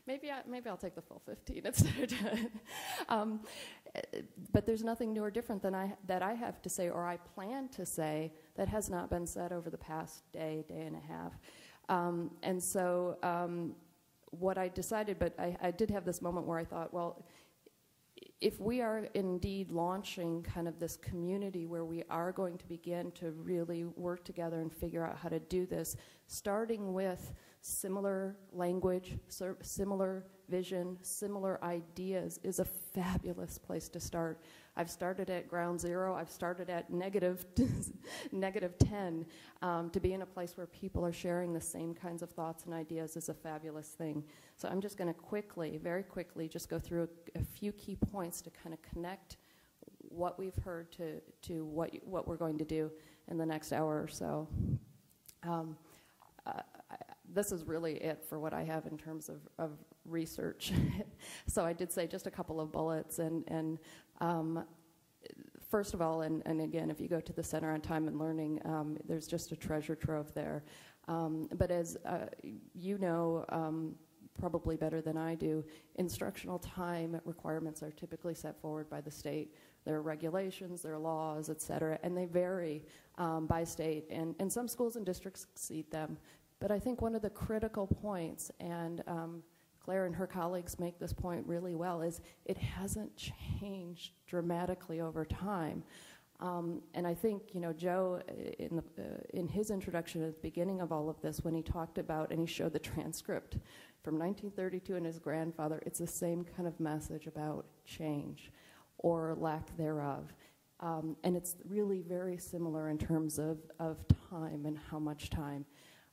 maybe I'll take the full 15 instead of 10. But there's nothing new or different than that I have to say, or I plan to say, that has not been said over the past day and a half. And so what I decided, but I did have this moment where I thought, well, if we are indeed launching kind of this community where we are going to begin to really work together and figure out how to do this, starting with similar language, similar vision, similar ideas is a fabulous place to start. I've started at ground zero. I've started at negative 10. To be in a place where people are sharing the same kinds of thoughts and ideas is a fabulous thing. So I'm just going to very quickly, just go through a few key points to kind of connect what we've heard to what we're going to do in the next hour or so. This is really it for what I have in terms of research. So I did say just a couple of bullets, and first of all, and again, if you go to the Center on Time and Learning, there's just a treasure trove there. But as you know, probably better than I do, instructional time requirements are typically set forward by the state. There are regulations, there are laws, et cetera, and they vary by state, and some schools and districts exceed them. But I think one of the critical points, and Claire and her colleagues make this point really well, is it hasn't changed dramatically over time. And I think, you know, Joe, in his introduction at the beginning of all of this, when he talked about, and he showed the transcript from 1932 and his grandfather, it's the same kind of message about change or lack thereof. And it's really very similar in terms of time and how much time.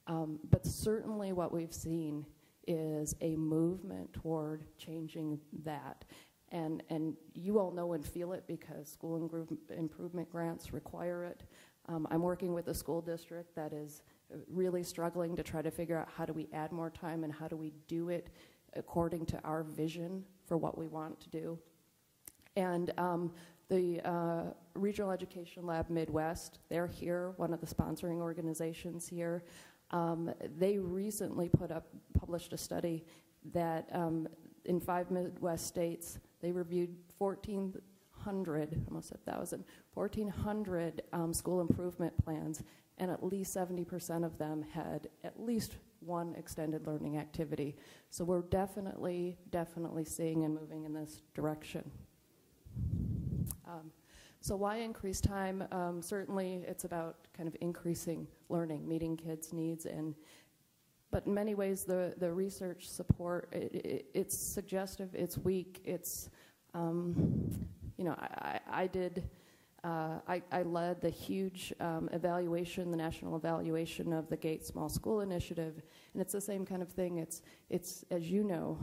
But certainly what we've seen is a movement toward changing that. And you all know and feel it because school improvement grants require it. I'm working with a school district that is really struggling to try to figure out how do we add more time and how do we do it according to our vision for what we want to do. And the Regional Education Lab Midwest, they're here, one of the sponsoring organizations here. They recently published a study that in 5 Midwest states, they reviewed 1,400, almost 1,000, 1,400 school improvement plans, and at least 70% of them had at least one extended learning activity. So we're definitely seeing and moving in this direction. So why increase time? Certainly it's about kind of increasing learning, meeting kids' needs, but in many ways the research support, it's suggestive, it's weak, it's, you know, I led the huge evaluation, the national evaluation of the Gate Small School Initiative, and it's the same kind of thing. It's as you know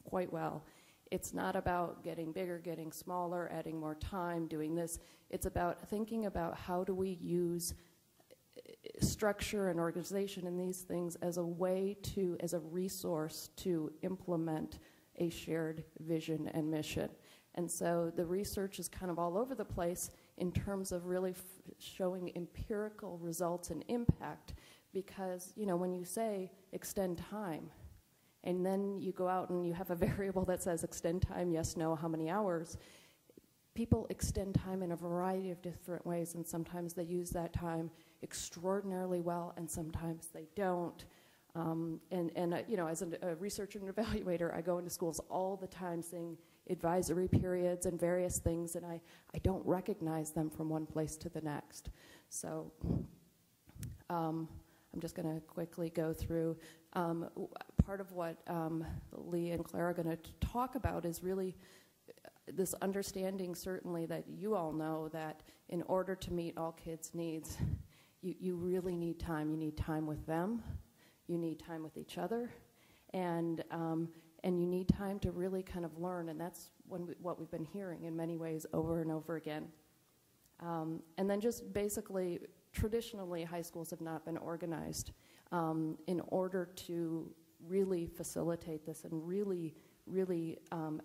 quite well, it's not about getting bigger, getting smaller, adding more time, doing this. It's about thinking about how do we use structure and organization and these things as a way to, as a resource to implement a shared vision and mission. And so the research is kind of all over the place in terms of really showing empirical results and impact, because, you know, when you say extend time, and then you go out and you have a variable that says extend time, yes, no, how many hours, people extend time in a variety of different ways, and sometimes they use that time extraordinarily well, and sometimes they don't. You know, as a researcher and evaluator, I go into schools all the time seeing advisory periods and various things, and I don't recognize them from one place to the next. So I'm just going to quickly go through. Part of what Lee and Claire are going to talk about is really this understanding, certainly, that you all know that in order to meet all kids' needs, you really need time. You need time with them. You need time with each other. And you need time to really kind of learn, and that's what we've been hearing in many ways over and over again. And then just basically, traditionally, high schools have not been organized in order to really facilitate this and really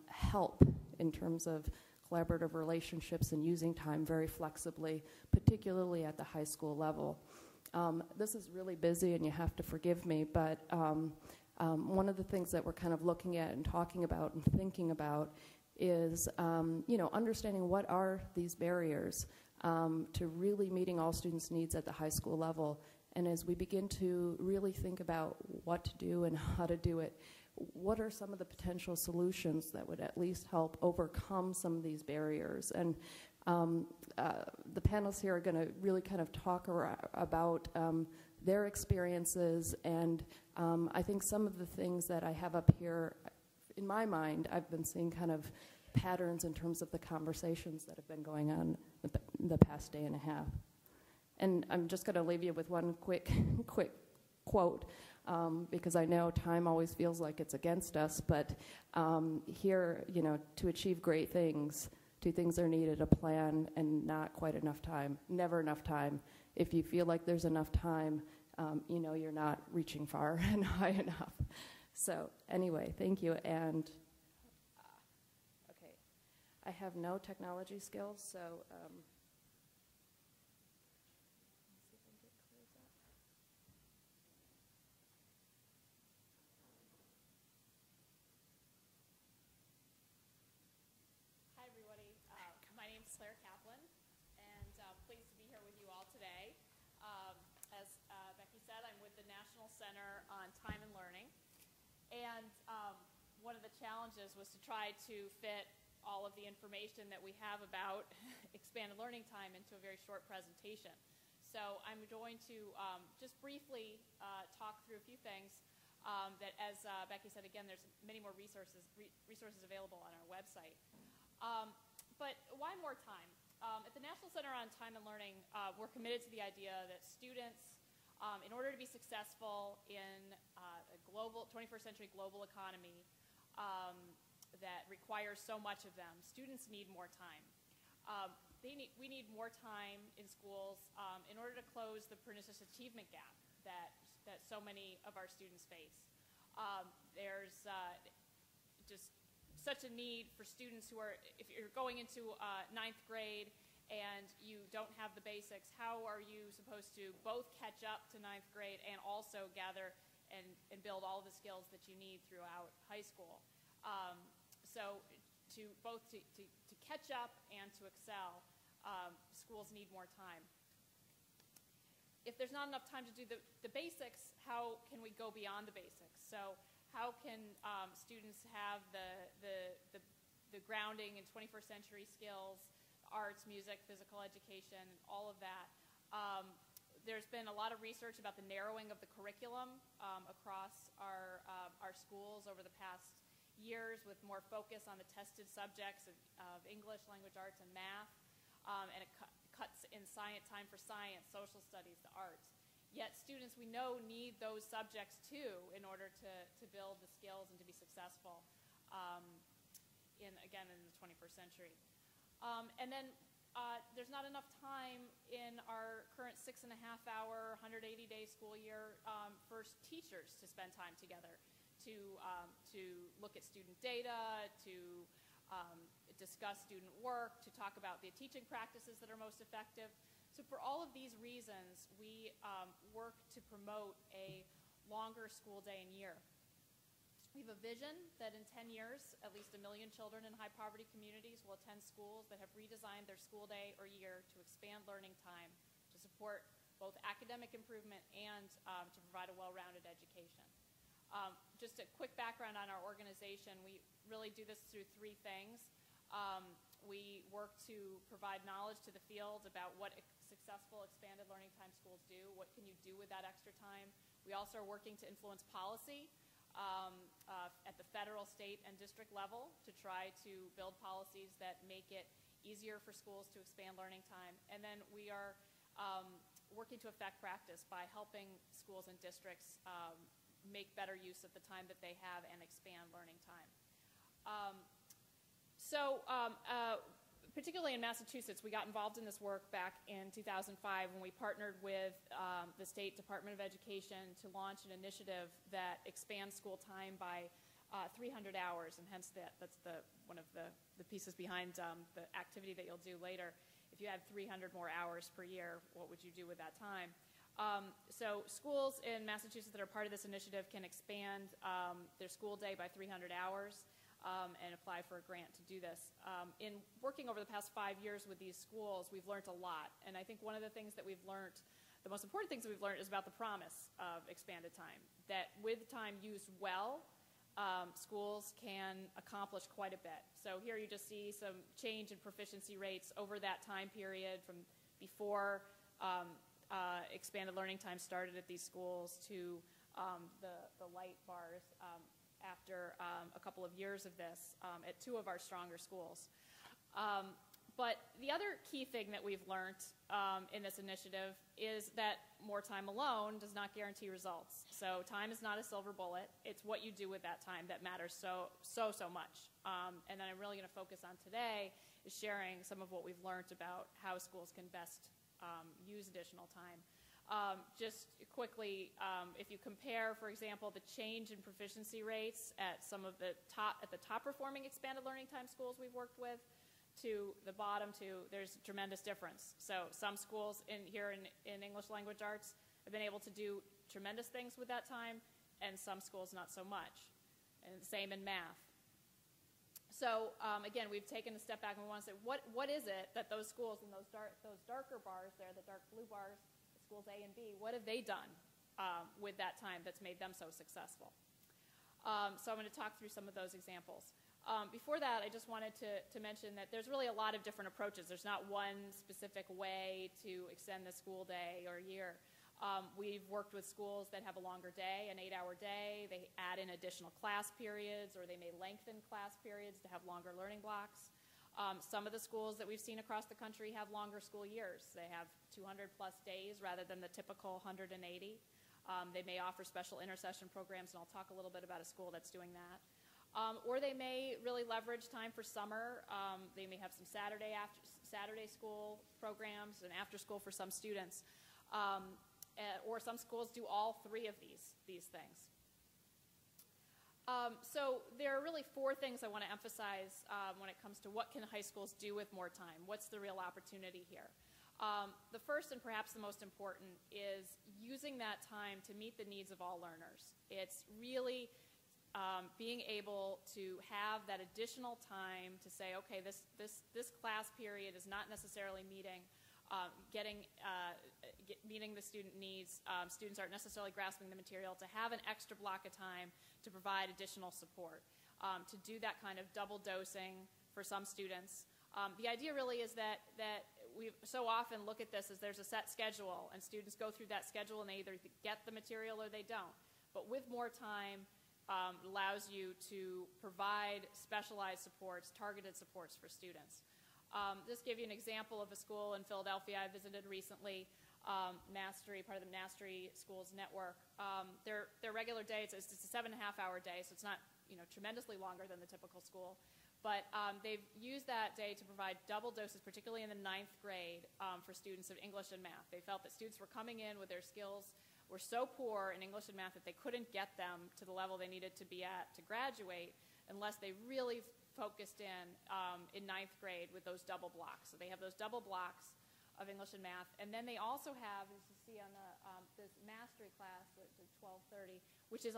help in terms of collaborative relationships and using time very flexibly, particularly at the high school level. This is really busy, and you have to forgive me, but One of the things that we're kind of looking at and talking about and thinking about is, understanding what are these barriers to really meeting all students' needs at the high school level. And as we begin to really think about what to do and how to do it, what are some of the potential solutions that would at least help overcome some of these barriers? And the panelists here are going to really kind of talk about their experiences, and I think some of the things that I have up here, in my mind, I've been seeing kind of patterns in terms of the conversations that have been going on the past day and a half. And I'm just going to leave you with one quick quote, because I know time always feels like it's against us, but here, to achieve great things, two things are needed: a plan and not quite enough time, never enough time. If you feel like there's enough time, you're not reaching far and high enough. So anyway, thank you. And okay, I have no technology skills, so Kaplan, and pleased to be here with you all today. As Becky said, I'm with the National Center on Time and Learning, and one of the challenges was to try to fit all of the information that we have about expanded learning time into a very short presentation. So I'm going to just briefly talk through a few things that, as Becky said, again, there's many more resources available on our website. But why more time? At the National Center on Time and Learning, we're committed to the idea that students, in order to be successful in a global, 21st century global economy that requires so much of them, students need more time. We need more time in schools in order to close the pernicious achievement gap that so many of our students face. There's just such a need for students who are, if you're going into 9th grade and you don't have the basics, how are you supposed to both catch up to 9th grade and also gather and build all of the skills that you need throughout high school? So to catch up and to excel, schools need more time. If there's not enough time to do the basics, how can we go beyond the basics? So how can students have the grounding in 21st century skills, arts, music, physical education, all of that? There's been a lot of research about the narrowing of the curriculum across our schools over the past years, with more focus on the tested subjects of English, language arts, and math, and it cuts in time for science, social studies, the arts. Yet students, we know, need those subjects too in order to build the skills and to be successful in the 21st century. And then there's not enough time in our current 6.5-hour, 180-day school year for teachers to spend time together, to look at student data, to discuss student work, to talk about the teaching practices that are most effective. So for all of these reasons, we work to promote a longer school day and year. We have a vision that in 10 years, at least 1 million children in high-poverty communities will attend schools that have redesigned their school day or year to expand learning time, to support both academic improvement and to provide a well-rounded education. Just a quick background on our organization. We really do this through 3 things. We work to provide knowledge to the field about what successful expanded learning time schools do. What can you do with that extra time? We also are working to influence policy at the federal, state, and district level to try to build policies that make it easier for schools to expand learning time. And then we are working to affect practice by helping schools and districts make better use of the time that they have and expand learning time. Particularly in Massachusetts, we got involved in this work back in 2005 when we partnered with the State Department of Education to launch an initiative that expands school time by 300 hours, and hence that's one of the pieces behind the activity that you'll do later. If you had 300 more hours per year, what would you do with that time? So schools in Massachusetts that are part of this initiative can expand their school day by 300 hours and apply for a grant to do this. In working over the past 5 years with these schools, we've learned a lot. And I think one of the things that we've learned, the most important things that we've learned is about the promise of expanded time. That with time used well, schools can accomplish quite a bit. So here you just see some change in proficiency rates over that time period from before expanded learning time started at these schools to the light bars after a couple of years of this at 2 of our stronger schools. But the other key thing that we've learned in this initiative is that more time alone does not guarantee results. So time is not a silver bullet. It's what you do with that time that matters so much. And then I'm really going to focus on today is sharing some of what we've learned about how schools can best use additional time. Just quickly, if you compare, for example, the change in proficiency rates at some of the top performing expanded learning time schools we've worked with to the bottom two, there's a tremendous difference. So some schools here in English language arts have been able to do tremendous things with that time, and some schools not so much. And the same in math. So again, we've taken a step back and we want to say, what is it that those schools and those darker bars there, the dark blue bars, schools A and B, what have they done with that time that's made them so successful? So I'm going to talk through some of those examples. Before that, I just wanted to mention that there's really a lot of different approaches. There's not one specific way to extend the school day or year. We've worked with schools that have a longer day, an 8-hour day. They add in additional class periods, or they may lengthen class periods to have longer learning blocks. Some of the schools that we've seen across the country have longer school years. They have 200-plus days rather than the typical 180. They may offer special intercession programs, and I'll talk a little bit about a school that's doing that. Or they may really leverage time for summer. They may have some Saturday school programs and after school for some students. Or some schools do all 3 of these things. So there are really 4 things I want to emphasize when it comes to what can high schools do with more time. What's the real opportunity here? The first and perhaps the most important is using that time to meet the needs of all learners. It's really being able to have that additional time to say, okay, this class period is not necessarily meeting the student needs. Students aren't necessarily grasping the material. To have an extra block of time to provide additional support, to do that kind of double dosing for some students. The idea really is that we so often look at this as there's a set schedule, and students go through that schedule and they either get the material or they don't. But with more time, allows you to provide specialized supports, targeted supports for students. Just give you an example of a school in Philadelphia I visited recently, Mastery, part of the Mastery Schools Network. Their regular day, it's a 7.5-hour day, so it's not tremendously longer than the typical school. But they've used that day to provide double doses, particularly in the 9th grade, for students of English and math. They felt that students were coming in with their skills were so poor in English and math that they couldn't get them to the level they needed to be at to graduate unless they really focused in 9th grade with those double blocks. So they have those double blocks of English and math. And then they also have, as you see on the this mastery class at 12:30, which is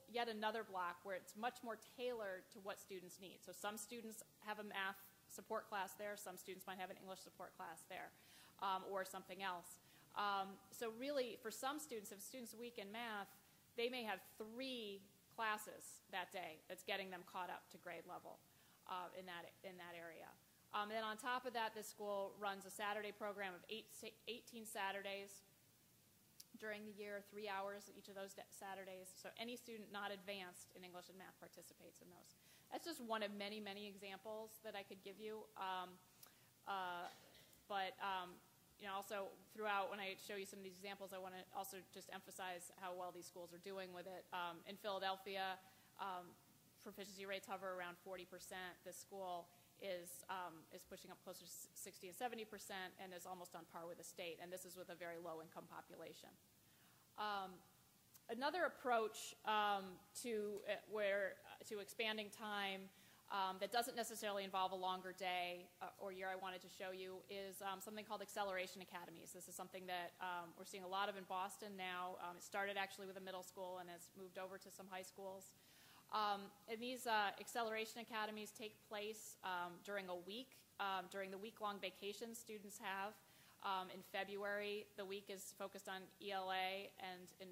yet another block where it's much more tailored to what students need. So some students have a math support class there. Some students might have an English support class there, or something else. So really, for some students, if students are weak in math, they may have 3 classes that day that's getting them caught up to grade level in that area. Then on top of that, this school runs a Saturday program of 18 Saturdays during the year, 3 hours each of those Saturdays. So any student not advanced in English and math participates in those. That's just one of many, many examples that I could give you. Also throughout, when I show you some of these examples, I want to also just emphasize how well these schools are doing with it. In Philadelphia, proficiency rates hover around 40%. This school is pushing up closer to 60 and 70% and is almost on par with the state. And this is with a very low-income population. Another approach to expanding time that doesn't necessarily involve a longer day or year I wanted to show you is something called Acceleration Academies. This is something that we're seeing a lot of in Boston now. It started actually with a middle school and has moved over to some high schools. And these Acceleration Academies take place during a week, during the week-long vacations students have. In February, the week is focused on ELA, and in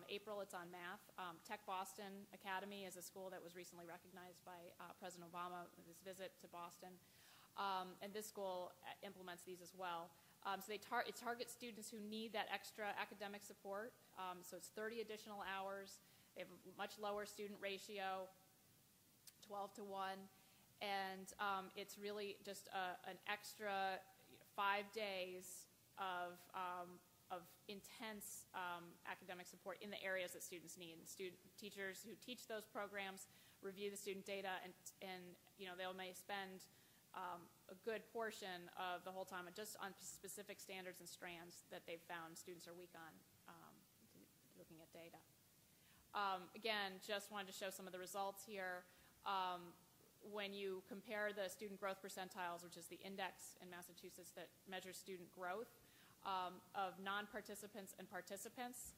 April, it's on math. Tech Boston Academy is a school that was recently recognized by President Obama with his visit to Boston. And this school implements these as well. So it targets students who need that extra academic support. So it's 30 additional hours. They have a much lower student ratio, 12 to 1. And it's really just an extra 5 days of intense academic support in the areas that students need. And teachers who teach those programs review the student data, and they may spend a good portion of the whole time just on specific standards and strands that they've found students are weak on, looking at data. Again, just wanted to show some of the results here. When you compare the student growth percentiles, which is the index in Massachusetts that measures student growth of non-participants and participants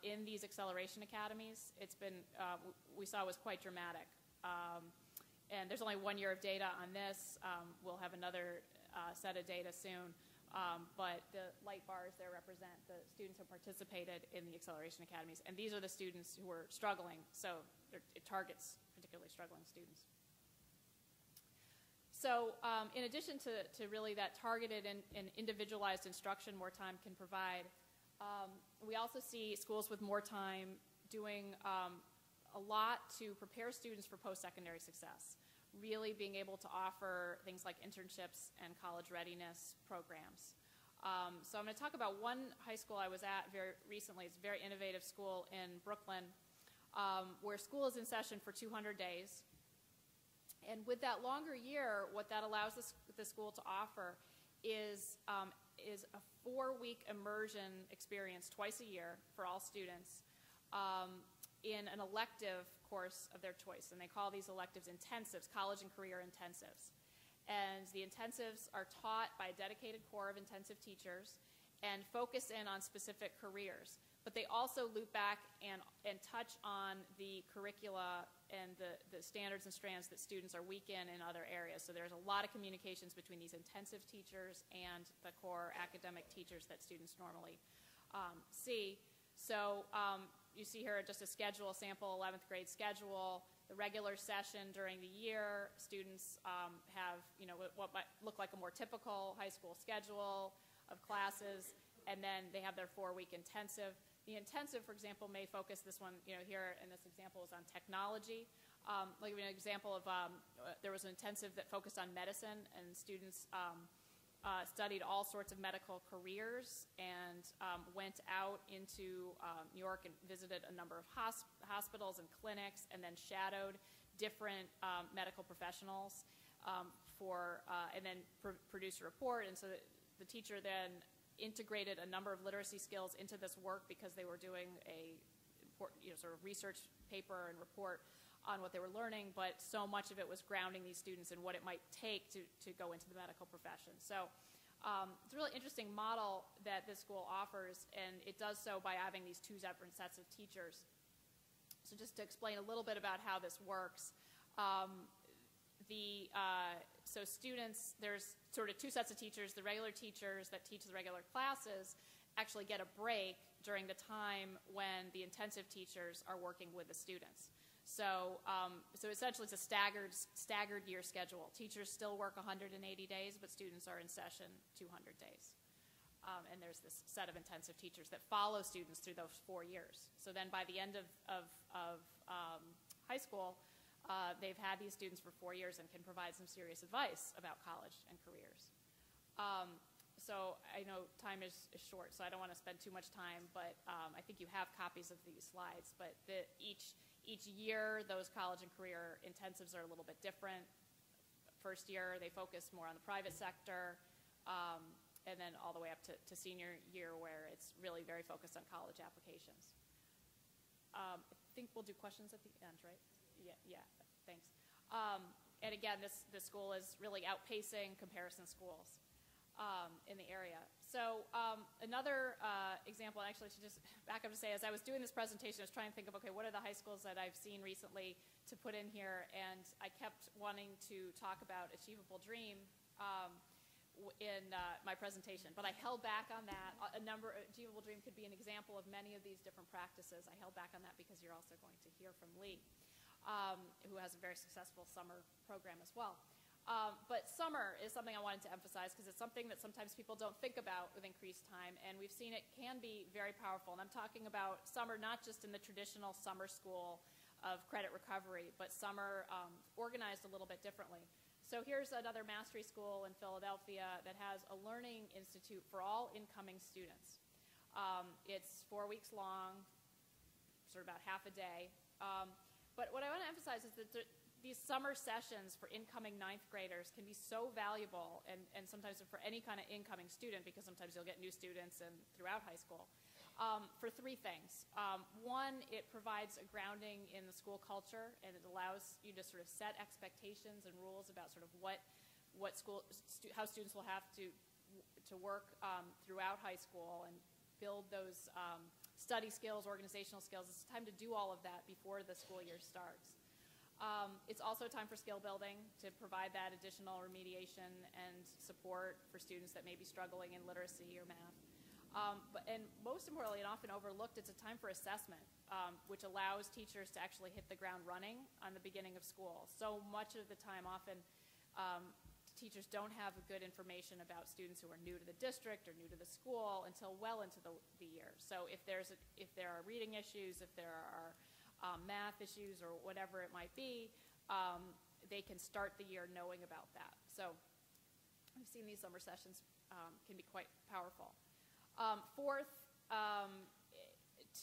in these acceleration academies, it's been, we saw was quite dramatic. And there's only 1 year of data on this. We'll have another set of data soon. But the light bars there represent the students who participated in the acceleration academies. And these are the students who were struggling. So it targets particularly struggling students. So in addition to really that targeted and individualized instruction more time can provide, we also see schools with more time doing a lot to prepare students for post-secondary success, really being able to offer things like internships and college readiness programs. So I'm going to talk about one high school I was at very recently. It's a very innovative school in Brooklyn where school is in session for 200 days. And with that longer year, what that allows the school to offer is a 4-week immersion experience twice a year for all students in an elective course of their choice. And they call these electives intensives, college and career intensives. And the intensives are taught by a dedicated core of intensive teachers and focus in on specific careers. But they also loop back and touch on the curricula and the standards and strands that students are weak in other areas. So there's a lot of communications between these intensive teachers and the core academic teachers that students normally see. So you see here just a schedule, a sample 11th grade schedule. The regular session during the year, students have what might look like a more typical high school schedule of classes, and then they have their 4-week intensive. The intensive, for example, may focus, this one here in this example is on technology. I'll give you an example of, there was an intensive that focused on medicine, and students studied all sorts of medical careers and went out into New York and visited a number of hospitals and clinics, and then shadowed different medical professionals and then produced a report. And so the teacher then integrated a number of literacy skills into this work because they were doing a sort of research paper and report on what they were learning, but so much of it was grounding these students in what it might take to go into the medical profession. So it's a really interesting model that this school offers, and it does so by having these 2 different sets of teachers. So just to explain a little bit about how this works, so students, there's sort of 2 sets of teachers. The regular teachers that teach the regular classes actually get a break during the time when the intensive teachers are working with the students. So essentially it's a staggered year schedule. Teachers still work 180 days, but students are in session 200 days. And there's this set of intensive teachers that follow students through those 4 years. So then by the end of high school, they've had these students for 4 years and can provide some serious advice about college and careers. So I know time is short, so I don't want to spend too much time, but I think you have copies of these slides. But each year, those college and career intensives are a little bit different. First year, they focus more on the private sector, and then all the way up to senior year, where it's really very focused on college applications. I think we'll do questions at the end, right? Yeah, thanks. And again, this school is really outpacing comparison schools in the area. So another example, and actually I should just back up to say, as I was doing this presentation, I was trying to think of, okay, what are the high schools that I've seen recently to put in here, and I kept wanting to talk about Achievable Dream in my presentation, but I held back on that. Achievable Dream could be an example of many of these different practices. I held back on that because you're also going to hear from Lee, who has a very successful summer program as well. But summer is something I wanted to emphasize because it's something that sometimes people don't think about with increased time, and we've seen it can be very powerful. And I'm talking about summer not just in the traditional summer school of credit recovery, but summer organized a little bit differently. So here's another mastery school in Philadelphia that has a learning institute for all incoming students. It's 4 weeks long, sort of about half a day. But what I want to emphasize is that these summer sessions for incoming ninth graders can be so valuable, and sometimes for any kind of incoming student, because sometimes you'll get new students and throughout high school, for three things. One, it provides a grounding in the school culture, and it allows you to sort of set expectations and rules about sort of how students will have to work throughout high school and build those study skills, organizational skills. It's time to do all of that before the school year starts. It's also time for skill building, to provide that additional remediation and support for students that may be struggling in literacy or math. And most importantly, and often overlooked, it's a time for assessment, which allows teachers to actually hit the ground running on the beginning of school. So much of the time, often teachers don't have good information about students who are new to the district or new to the school until well into the year. So if there are reading issues, if there are math issues or whatever it might be, they can start the year knowing about that. So I've seen these summer sessions can be quite powerful. Fourth,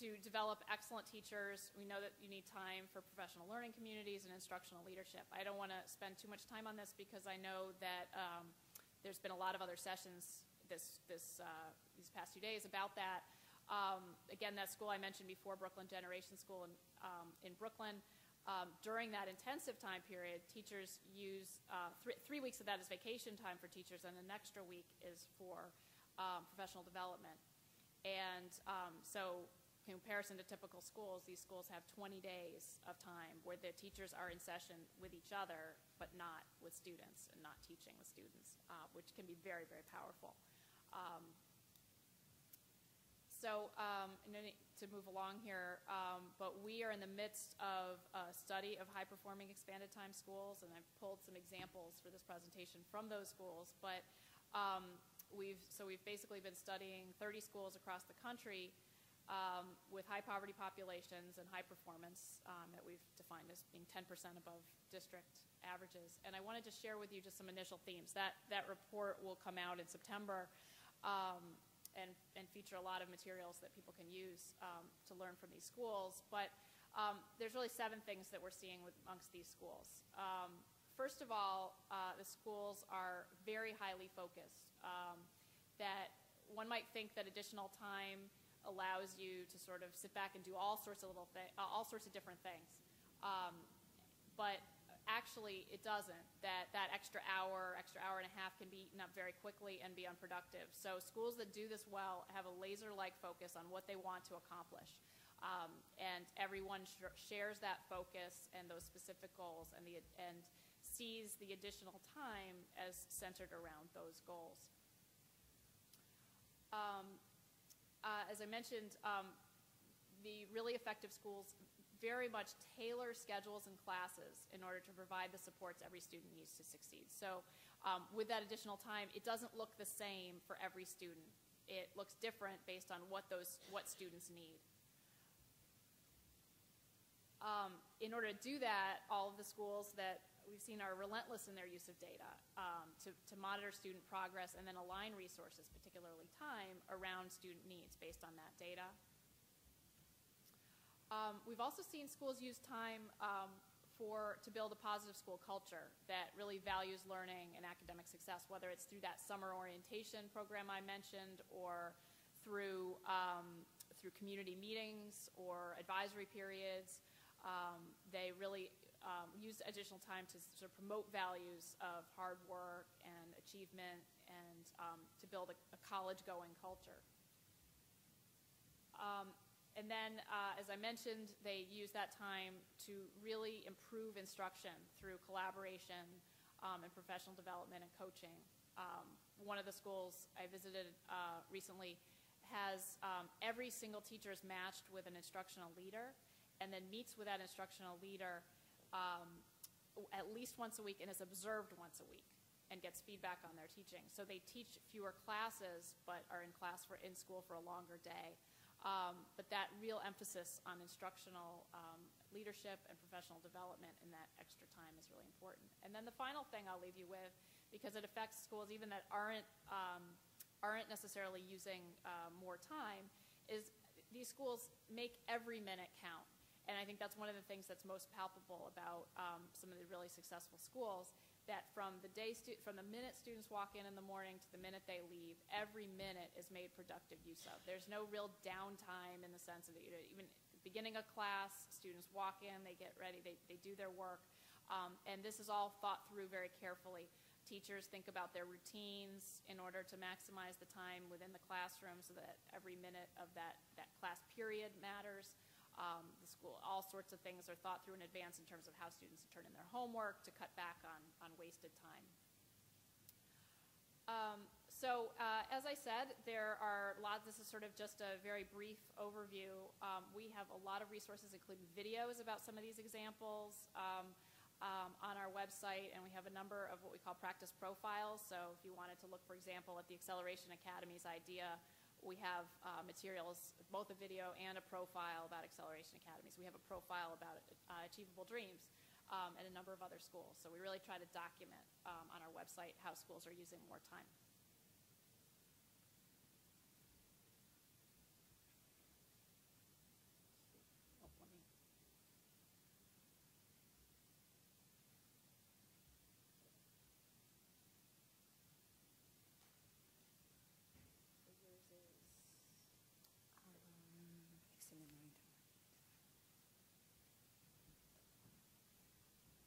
to develop excellent teachers, we know that you need time for professional learning communities and instructional leadership. I don't want to spend too much time on this because I know that there's been a lot of other sessions these past few days about that. Again, that school I mentioned before, Brooklyn Generation School in Brooklyn, during that intensive time period, teachers use 3 weeks of that is vacation time for teachers, and an extra week is for professional development. And so in comparison to typical schools, these schools have 20 days of time where the teachers are in session with each other, but not with students and not teaching with students, which can be very, very powerful. To move along here, but we are in the midst of a study of high-performing expanded time schools, and I've pulled some examples for this presentation from those schools. But we've basically been studying 30 schools across the country with high poverty populations and high performance that we've defined as being 10% above district averages. And I wanted to share with you just some initial themes. That report will come out in September. And feature a lot of materials that people can use to learn from these schools. But there's really 7 things that we're seeing amongst these schools. First of all, the schools are very highly focused. That one might think that additional time allows you to sort of sit back and do all sorts of different things. But actually, it doesn't. That extra hour and a half can be eaten up very quickly and be unproductive. So schools that do this well have a laser-like focus on what they want to accomplish. And everyone shares that focus and those specific goals and sees the additional time as centered around those goals. As I mentioned, the really effective schools very much tailor schedules and classes in order to provide the supports every student needs to succeed. So with that additional time, it doesn't look the same for every student. It looks different based on what students need. In order to do that, all of the schools that we've seen are relentless in their use of data to monitor student progress and then align resources, particularly time, around student needs based on that data. We've also seen schools use time to build a positive school culture that really values learning and academic success, whether it's through that summer orientation program I mentioned or through community meetings or advisory periods. They really use additional time to sort of promote values of hard work and achievement and to build a college-going culture. And then, as I mentioned, they use that time to really improve instruction through collaboration and professional development and coaching. One of the schools I visited recently has every single teacher is matched with an instructional leader and then meets with that instructional leader at least once a week and is observed once a week and gets feedback on their teaching. So they teach fewer classes but are in school for a longer day. But that real emphasis on instructional leadership and professional development in that extra time is really important. And then the final thing I'll leave you with, because it affects schools even that aren't necessarily using more time, is these schools make every minute count. And I think that's one of the things that's most palpable about some of the really successful schools, that from the minute students walk in the morning to the minute they leave, every minute is made productive use of. There's no real downtime in the sense of, even beginning a class, students walk in, they get ready, they do their work, and this is all thought through very carefully. Teachers think about their routines in order to maximize the time within the classroom so that every minute of that class period matters. The school, all sorts of things are thought through in advance in terms of how students turn in their homework to cut back on wasted time. As I said, there are lots. This is sort of just a very brief overview. We have a lot of resources, including videos about some of these examples on our website, and we have a number of what we call practice profiles. So if you wanted to look, for example, at the Acceleration Academy's idea, we have materials, both a video and a profile about Acceleration Academies. We have a profile about Achievable Dreams and a number of other schools. So we really try to document on our website how schools are using more time.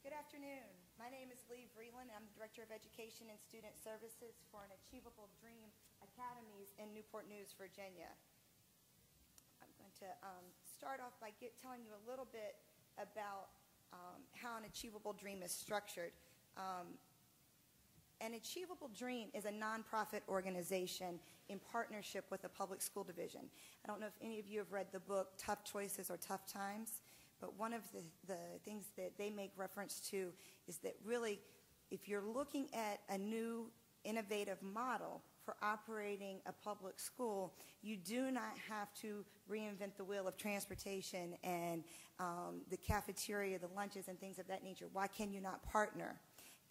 Good afternoon. My name is Vreeland. I'm the Director of Education and Student Services for an Achievable Dream Academies in Newport News, Virginia. I'm going to start off by telling you a little bit about how an Achievable Dream is structured. An Achievable Dream is a nonprofit organization in partnership with a public school division. I don't know if any of you have read the book Tough Choices or Tough Times, but one of the things that they make reference to is that really, if you're looking at a new innovative model for operating a public school, you do not have to reinvent the wheel of transportation and the cafeteria, the lunches, and things of that nature. Why can you not partner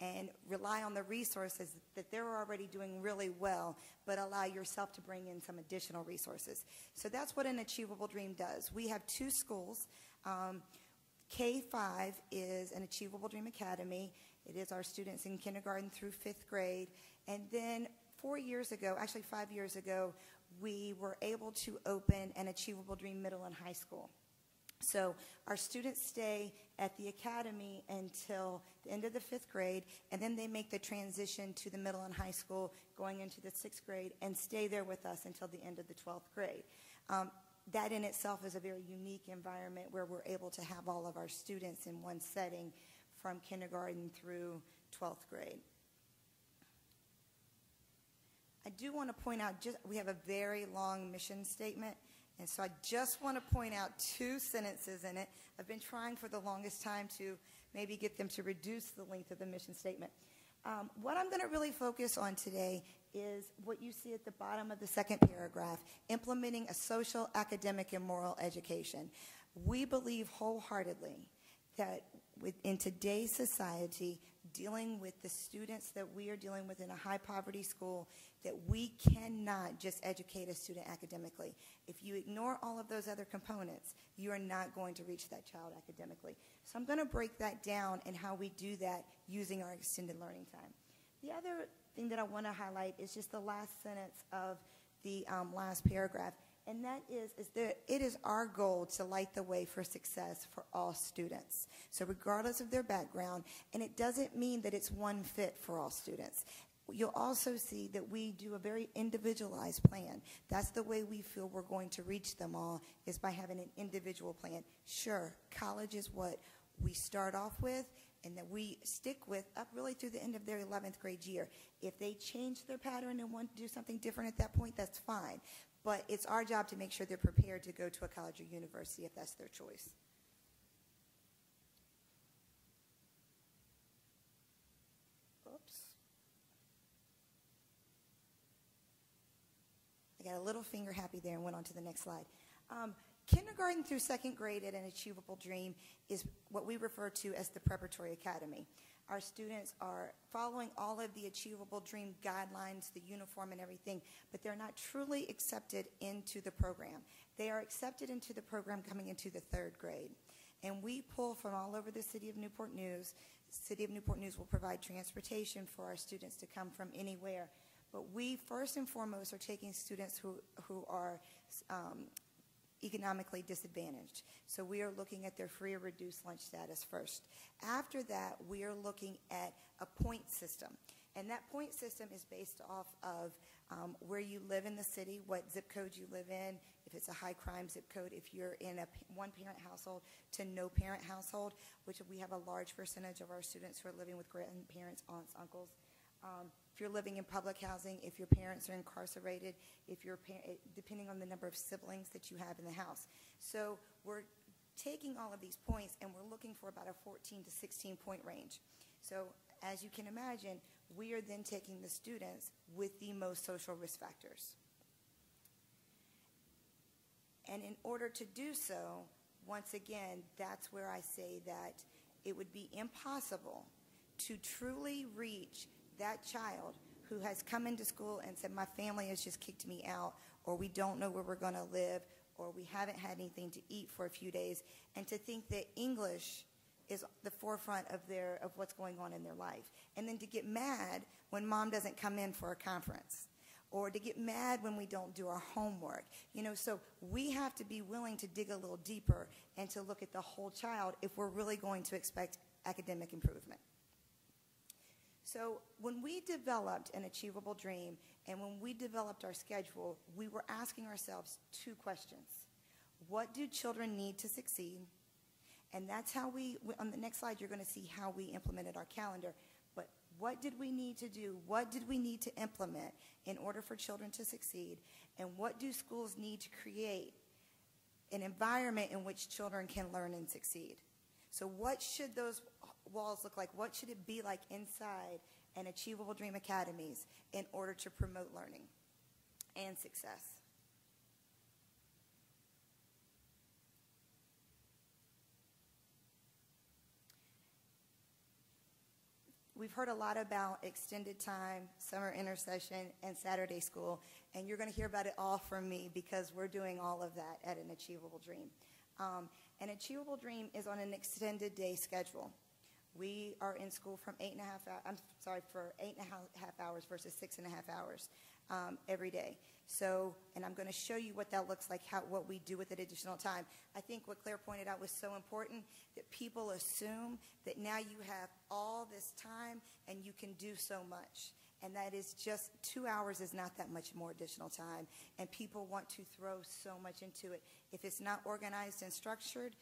and rely on the resources that they're already doing really well, but allow yourself to bring in some additional resources? So that's what an Achievable Dream does. We have two schools. K-5 is an Achievable Dream Academy. It is our students in kindergarten through 5th grade. And then 4 years ago, actually 5 years ago, we were able to open an Achievable Dream Middle and High School. So our students stay at the academy until the end of the 5th grade, and then they make the transition to the middle and high school going into the 6th grade and stay there with us until the end of the 12th grade. That in itself is a very unique environment where we're able to have all of our students in one setting from kindergarten through 12th grade. I do want to point out, we have a very long mission statement, and so I just want to point out 2 sentences in it. I've been trying for the longest time to maybe get them to reduce the length of the mission statement. What I'm going to really focus on today is what you see at the bottom of the second paragraph, implementing a social, academic, and moral education. We believe wholeheartedly that in today's society, dealing with the students that we are dealing with in a high-poverty school, that we cannot just educate a student academically. If you ignore all of those other components, you are not going to reach that child academically. So I'm going to break that down and how we do that using our extended learning time. The other thing that I want to highlight is just the last sentence of the last paragraph. And that is that it is our goal to light the way for success for all students. So regardless of their background, and it doesn't mean that it's one fit for all students. You'll also see that we do a very individualized plan. That's the way we feel we're going to reach them all, is by having an individual plan. Sure, college is what we start off with and that we stick with up really through the end of their 11th grade year. If they change their pattern and want to do something different at that point, that's fine. But it's our job to make sure they're prepared to go to a college or university if that's their choice. Oops. I got a little finger happy there and went on to the next slide. Kindergarten through second grade at an Achievable Dream is what we refer to as the preparatory academy. Our students are following all of the Achievable Dream guidelines, the uniform and everything, but they're not truly accepted into the program. They are accepted into the program coming into the third grade. And we pull from all over the City of Newport News. City of Newport News will provide transportation for our students to come from anywhere. But we, first and foremost, are taking students who are economically disadvantaged. So we are looking at their free or reduced lunch status first. After that, we are looking at a point system. And that point system is based off of where you live in the city, what zip code you live in, if it's a high crime zip code, if you're in a one-parent household to no-parent household, which we have a large percentage of our students who are living with grandparents, aunts, uncles. If you're living in public housing, if your parents are incarcerated, if you're depending on the number of siblings that you have in the house. So we're taking all of these points and we're looking for about a 14 to 16 point range. So as you can imagine, we are then taking the students with the most social risk factors. And in order to do so, once again, that's where I say that it would be impossible to truly reach that child who has come into school and said, my family has just kicked me out, or we don't know where we're going to live, or we haven't had anything to eat for a few days, and to think that English is the forefront of what's going on in their life. And then to get mad when mom doesn't come in for a conference, or to get mad when we don't do our homework. So we have to be willing to dig a little deeper and to look at the whole child if we're really going to expect academic improvement. So when we developed an Achievable Dream and when we developed our schedule, we were asking ourselves two questions. What do children need to succeed? And that's how on the next slide, you're going to see how we implemented our calendar. But what did we need to do? What did we need to implement in order for children to succeed? And what do schools need to create an environment in which children can learn and succeed? So what should those walls look like? What should it be like inside an Achievable Dream Academies in order to promote learning and success? We've heard a lot about extended time, summer intercession, and Saturday school, and you're going to hear about it all from me because we're doing all of that at an Achievable Dream. An Achievable Dream is on an extended day schedule. We are in school from 8.5 hours versus 6.5 hours every day. So, and I'm going to show you what that looks like, what we do with that additional time. I think what Claire pointed out was so important, that people assume that now you have all this time and you can do so much. And that is just 2 hours is not that much more additional time. And people want to throw so much into it. If it's not organized and structured,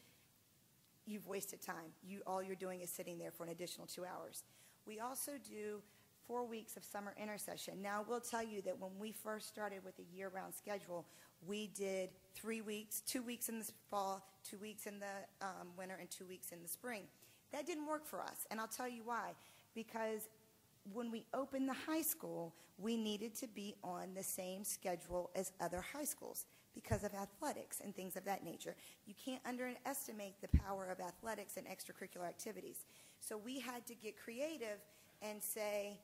you've wasted time. All you're doing is sitting there for an additional 2 hours. We also do 4 weeks of summer intercession. Now, we'll tell you that when we first started with a year-round schedule, we did 3 weeks, 2 weeks in the fall, 2 weeks in the winter, and 2 weeks in the spring. That didn't work for us, and I'll tell you why. Because when we opened the high school, we needed to be on the same schedule as other high schools because of athletics and things of that nature. You can't underestimate the power of athletics and extracurricular activities. So we had to get creative and say,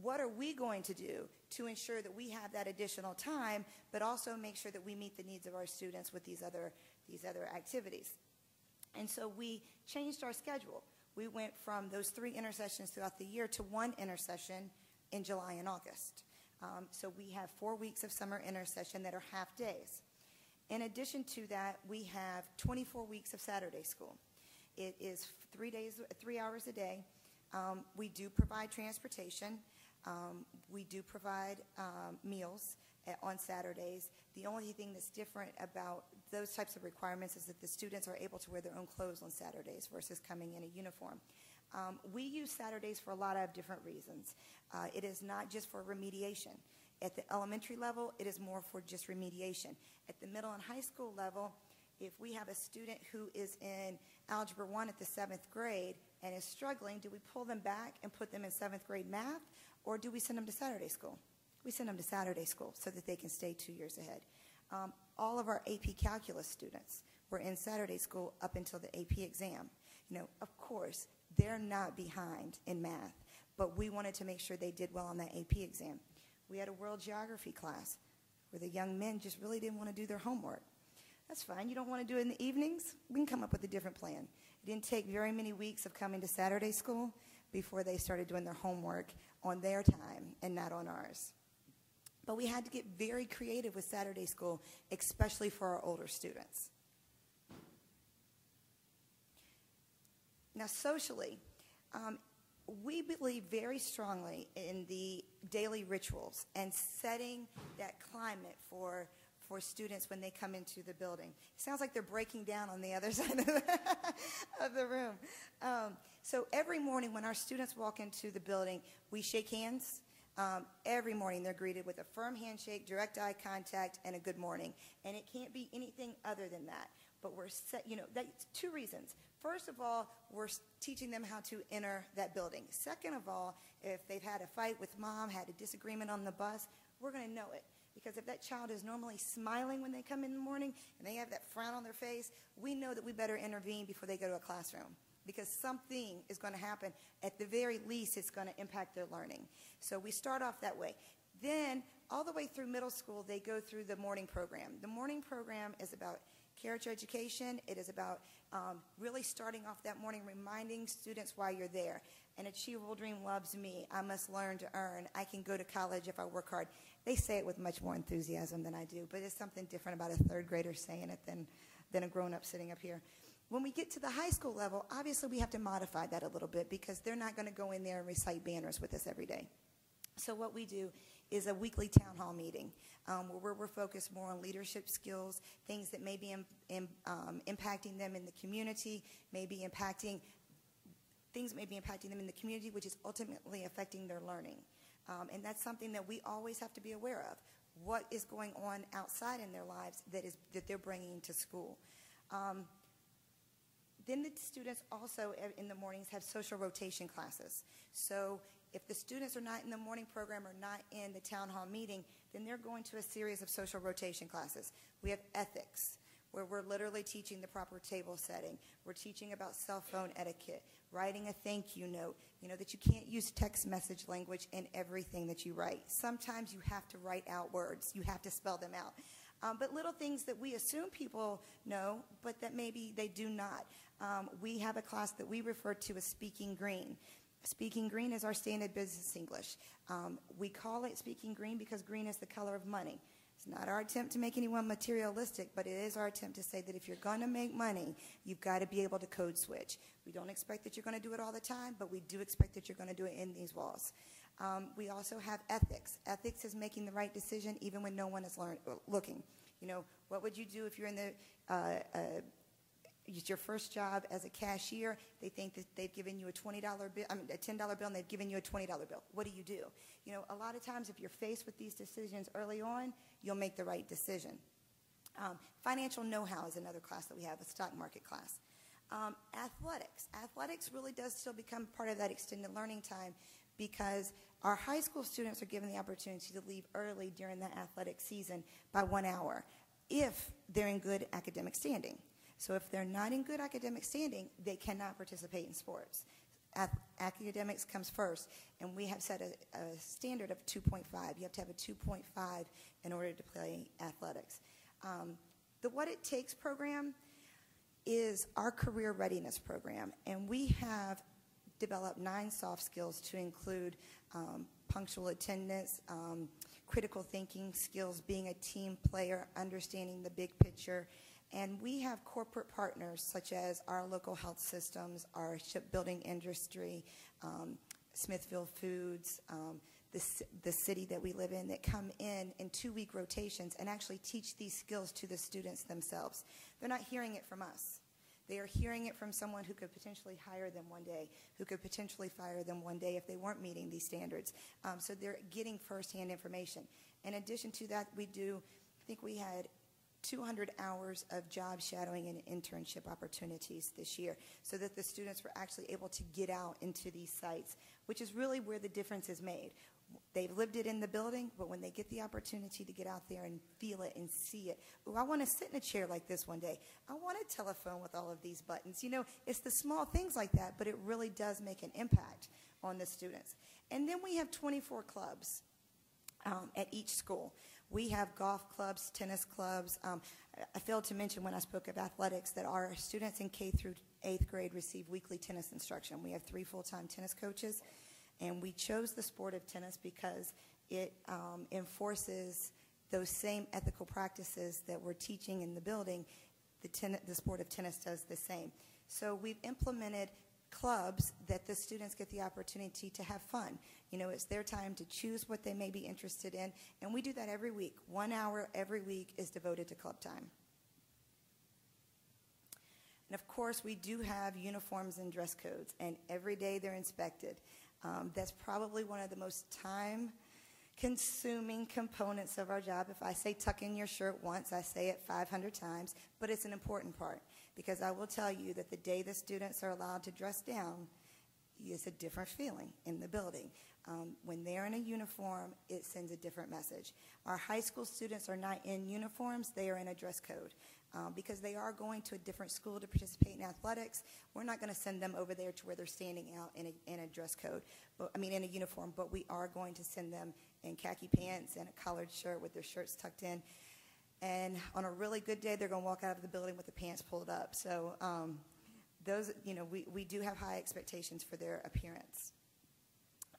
what are we going to do to ensure that we have that additional time, but also make sure that we meet the needs of our students with these other activities? And so we changed our schedule. We went from those 3 intercessions throughout the year to 1 intercession in July and August. So we have 4 weeks of summer intersession that are half days. In addition to that, we have 24 weeks of Saturday school. It is 3 hours a day. We do provide transportation. We do provide meals on Saturdays. The only thing that's different about those types of requirements is that the students are able to wear their own clothes on Saturdays versus coming in a uniform. We use Saturdays for a lot of different reasons. It is not just for remediation. At the elementary level, it is more for just remediation. At the middle and high school level, if we have a student who is in Algebra 1 at the 7th grade and is struggling, do we pull them back and put them in 7th grade math, or do we send them to Saturday school? We send them to Saturday school so that they can stay 2 years ahead. All of our AP Calculus students were in Saturday school up until the AP exam. Of course, they're not behind in math, but we wanted to make sure they did well on that AP exam. We had a world geography class where the young men just really didn't want to do their homework. That's fine. You don't want to do it in the evenings? We can come up with a different plan. It didn't take very many weeks of coming to Saturday school before they started doing their homework on their time and not on ours. But we had to get very creative with Saturday school, especially for our older students. Now, socially, we believe very strongly in the daily rituals and setting that climate for students when they come into the building. It sounds like they're breaking down on the other side of the room. So every morning when our students walk into the building, we shake hands. Every morning they're greeted with a firm handshake, direct eye contact, and a good morning. And it can't be anything other than that. But we're that's 2 reasons. First of all, we're teaching them how to enter that building. Second of all, if they've had a fight with mom, had a disagreement on the bus, we're going to know it. Because if that child is normally smiling when they come in the morning and they have that frown on their face, we know that we better intervene before they go to a classroom. Because something is going to happen. At the very least, it's going to impact their learning. So we start off that way. Then, all the way through middle school, they go through the morning program. The morning program is about character education. It is about really starting off that morning, reminding students why you're there. An achievable dream loves me. I must learn to earn. I can go to college if I work hard. They say it with much more enthusiasm than I do, but it's something different about a 3rd grader saying it than a grown-up sitting up here. When we get to the high school level, obviously we have to modify that a little bit because they're not going to go in there and recite banners with us every day. So what we do is a weekly town hall meeting where we're focused more on leadership skills, things that may be impacting them in the community, things may be impacting them in the community, which is ultimately affecting their learning. And that's something that we always have to be aware of. What is going on outside in their lives that they're bringing to school? Then the students also in the mornings have social rotation classes. So if the students are not in the morning program or not in the town hall meeting, then they're going to a series of social rotation classes. We have ethics, where we're literally teaching the proper table setting. We're teaching about cell phone etiquette, writing a thank you note, that you can't use text message language in everything that you write. Sometimes you have to write out words. You have to spell them out. But little things that we assume people know, but that maybe they do not. We have a class that we refer to as Speaking Green. Speaking Green is our standard business English. We call it Speaking Green because green is the color of money. It's not our attempt to make anyone materialistic, but it is our attempt to say that if you're going to make money, you've got to be able to code switch. We don't expect that you're going to do it all the time, but we do expect that you're going to do it in these walls. We also have ethics. Ethics is making the right decision even when no one is looking. What would you do if you're in it's your first job as a cashier? They think that they've given you a $10 bill, and they've given you a $20 bill. What do? A lot of times if you're faced with these decisions early on, you'll make the right decision. Financial know-how is another class that we have, a stock market class. Athletics. Athletics really does still become part of that extended learning time because our high school students are given the opportunity to leave early during the athletic season by 1 hour if they're in good academic standing. So if they're not in good academic standing, they cannot participate in sports. Academics comes first, and we have set a standard of 2.5. You have to have a 2.5 in order to play athletics. The What It Takes program is our career readiness program, and we have developed 9 soft skills to include punctual attendance, critical thinking skills, being a team player, understanding the big picture. And we have corporate partners such as our local health systems, our shipbuilding industry, Smithfield Foods, the city that we live in, that come in 2-week rotations and actually teach these skills to the students themselves. They're not hearing it from us. They are hearing it from someone who could potentially hire them one day, who could potentially fire them one day if they weren't meeting these standards. So they're getting firsthand information. In addition to that, I think we had 200 hours of job shadowing and internship opportunities this year, so that the students were actually able to get out into these sites, which is really where the difference is made. They've lived it in the building, but when they get the opportunity to get out there and feel it and see it, oh, I want to sit in a chair like this one day. I want a telephone with all of these buttons. You know, it's the small things like that, but it really does make an impact on the students. And then we have 24 clubs at each school. We have golf clubs, tennis clubs. I failed to mention when I spoke of athletics that our students in K through 8th grade receive weekly tennis instruction. We have 3 full-time tennis coaches. And we chose the sport of tennis because it enforces those same ethical practices that we're teaching in the building. The sport of tennis does the same. So we've implemented clubs that the students get the opportunity to have fun. You know, it's their time to choose what they may be interested in, and we do that every week. 1 hour every week is devoted to club time. And of course, we do have uniforms and dress codes, and every day they're inspected. That's probably one of the most time-consuming components of our job. If I say tuck in your shirt once, I say it 500 times, but it's an important part, because I will tell you that the day the students are allowed to dress down, it's a different feeling in the building. When they're in a uniform, it sends a different message. Our high school students are not in uniforms, they are in a dress code. Because they are going to a different school to participate in athletics, we're not going to send them over there to where they're standing out in a dress code, in a uniform, but we are going to send them in khaki pants and a collared shirt with their shirts tucked in. And on a really good day, they're going to walk out of the building with the pants pulled up. So those, you know, we do have high expectations for their appearance.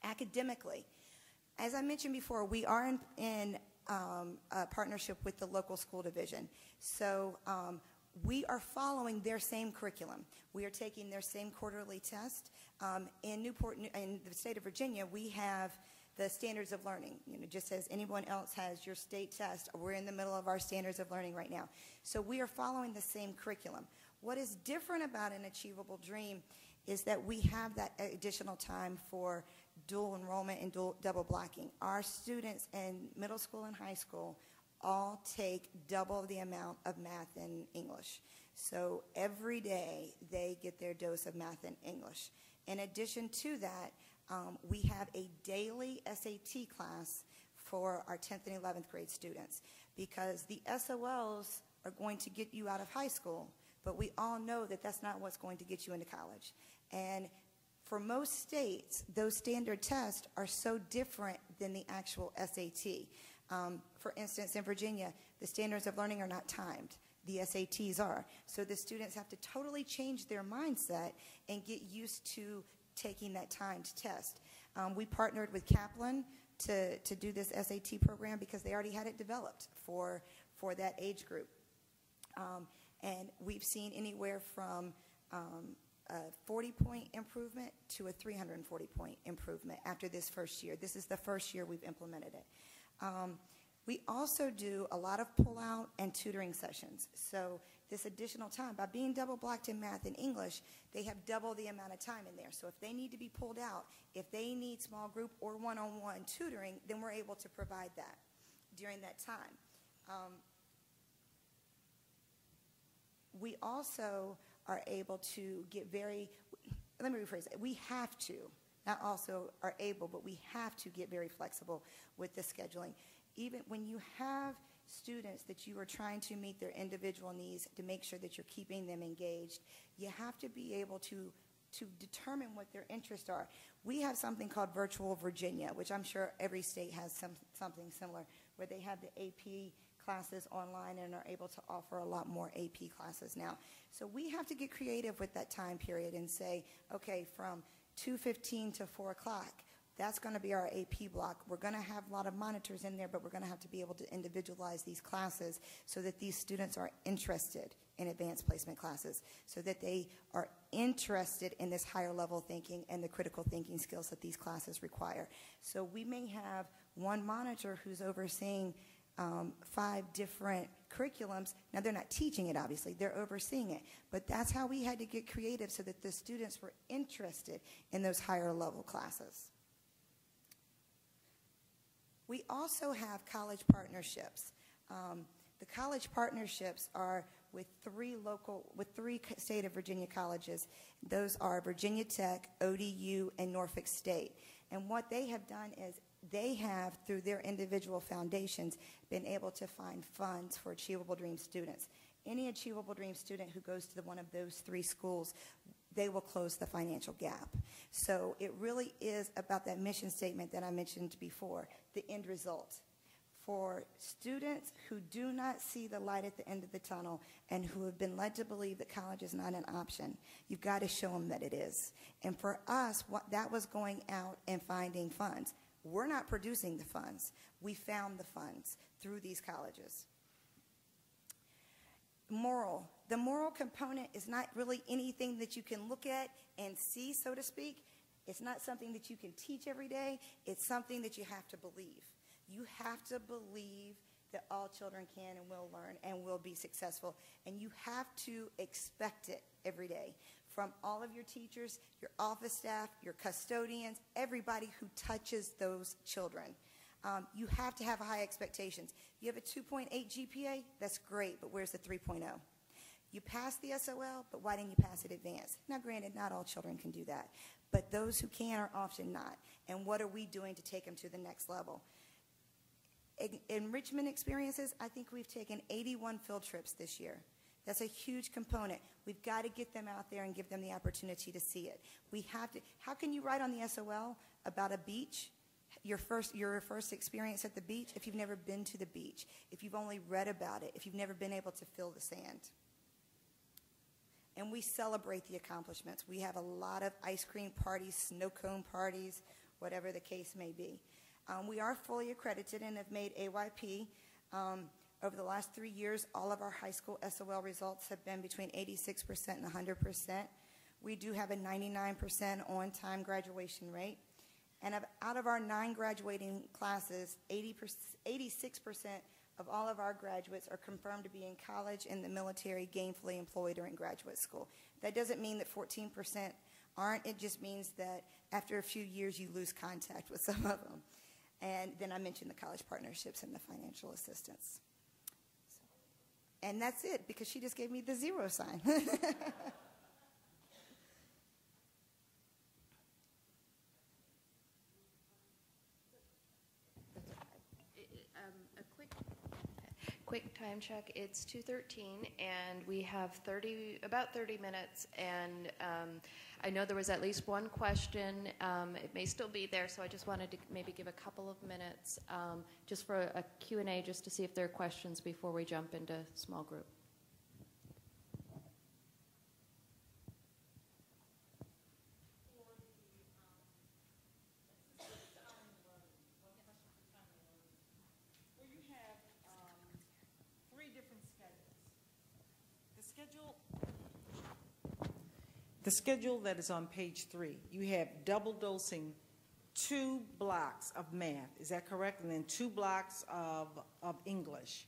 Academically, as I mentioned before, we are in a partnership with the local school division. So we are following their same curriculum. We are taking their same quarterly test. In Newport, in the state of Virginia, we have the standards of learning. You know, just as anyone else has your state test, we're in the middle of our standards of learning right now. So we are following the same curriculum. What is different about an Achievable Dream is that we have that additional time for dual enrollment and double blocking. Our students in middle school and high school all take double the amount of math and English. So every day they get their dose of math and English. In addition to that, we have a daily SAT class for our 10th and 11th grade students, because the SOLs are going to get you out of high school, but we all know that that's not what's going to get you into college. And for most states, those standard tests are so different than the actual SAT. For instance, in Virginia, the standards of learning are not timed. The SATs are. So the students have to totally change their mindset and get used to taking that timed test. We partnered with Kaplan to do this SAT program because they already had it developed for that age group. And we've seen anywhere from a 40-point improvement to a 340-point improvement after this first year. This is the first year we've implemented it. We also do a lot of pull-out and tutoring sessions. So this additional time, by being double blocked in math and English, they have double the amount of time in there. So if they need to be pulled out, if they need small group or one-on-one tutoring, then we're able to provide that during that time. We also are able to get let me rephrase it, we have to, not also are able, but we have to get very flexible with the scheduling. Even when you have students that you are trying to meet their individual needs to make sure that you're keeping them engaged, you have to be able to determine what their interests are. We have something called Virtual Virginia, which I'm sure every state has something similar, where they have the AP classes online and are able to offer a lot more AP classes now. So we have to get creative with that time period and say, okay, from 2:15 to 4 o'clock, That's going to be our AP block. We're going to have a lot of monitors in there, but we're going to have to be able to individualize these classes so that these students are interested in advanced placement classes, so that they are interested in this higher level thinking and the critical thinking skills that these classes require. So we may have one monitor who's overseeing 5 different curriculums. Now, they're not teaching it, obviously. They're overseeing it. But that's how we had to get creative so that the students were interested in those higher level classes. We also have college partnerships. The college partnerships are with 3 state of Virginia colleges. Those are Virginia Tech, ODU, and Norfolk State. And what they have done is they have, through their individual foundations, been able to find funds for Achievable Dream students. Any Achievable Dream student who goes to one of those 3 schools, they will close the financial gap. So it really is about that mission statement that I mentioned before, the end result. For students who do not see the light at the end of the tunnel and who have been led to believe that college is not an option, you've got to show them that it is. And for us, that was going out and finding funds. We're not producing the funds. We found the funds through these colleges. Moral. The moral component is not really anything that you can look at and see, so to speak. It's not something that you can teach every day. It's something that you have to believe. You have to believe that all children can and will learn and will be successful. And you have to expect it every day from all of your teachers, your office staff, your custodians, everybody who touches those children. You have to have high expectations. You have a 2.8 GPA, that's great, but where's the 3.0? You passed the SOL, but why didn't you pass it advanced? Now, granted, not all children can do that, but those who can are often not. And what are we doing to take them to the next level? Enrichment experiences, I think we've taken 81 field trips this year. That's a huge component. We've got to get them out there and give them the opportunity to see it. We have to. How can you write on the SOL about a beach, your first experience at the beach, if you've never been to the beach, if you've only read about it, if you've never been able to feel the sand? And we celebrate the accomplishments. We have a lot of ice cream parties, snow cone parties, whatever the case may be. We are fully accredited and have made AYP. Over the last 3 years, all of our high school SOL results have been between 86% and 100%. We do have a 99% on-time graduation rate. And out of our 9 graduating classes, 86% of all of our graduates are confirmed to be in college, in the military, gainfully employed, or in graduate school. That doesn't mean that 14% aren't. It just means that after a few years, you lose contact with some of them. And then I mentioned the college partnerships and the financial assistance. And that's it, because she just gave me the 0 sign. A quick time check. It's 2:13, and we have about 30 minutes. And I know there was at least one question. It may still be there, so I just wanted to maybe give a couple of minutes just for a Q&A, just to see if there are questions before we jump into small group. The schedule that is on page 3, you have double dosing 2 blocks of math. Is that correct? And then 2 blocks of English.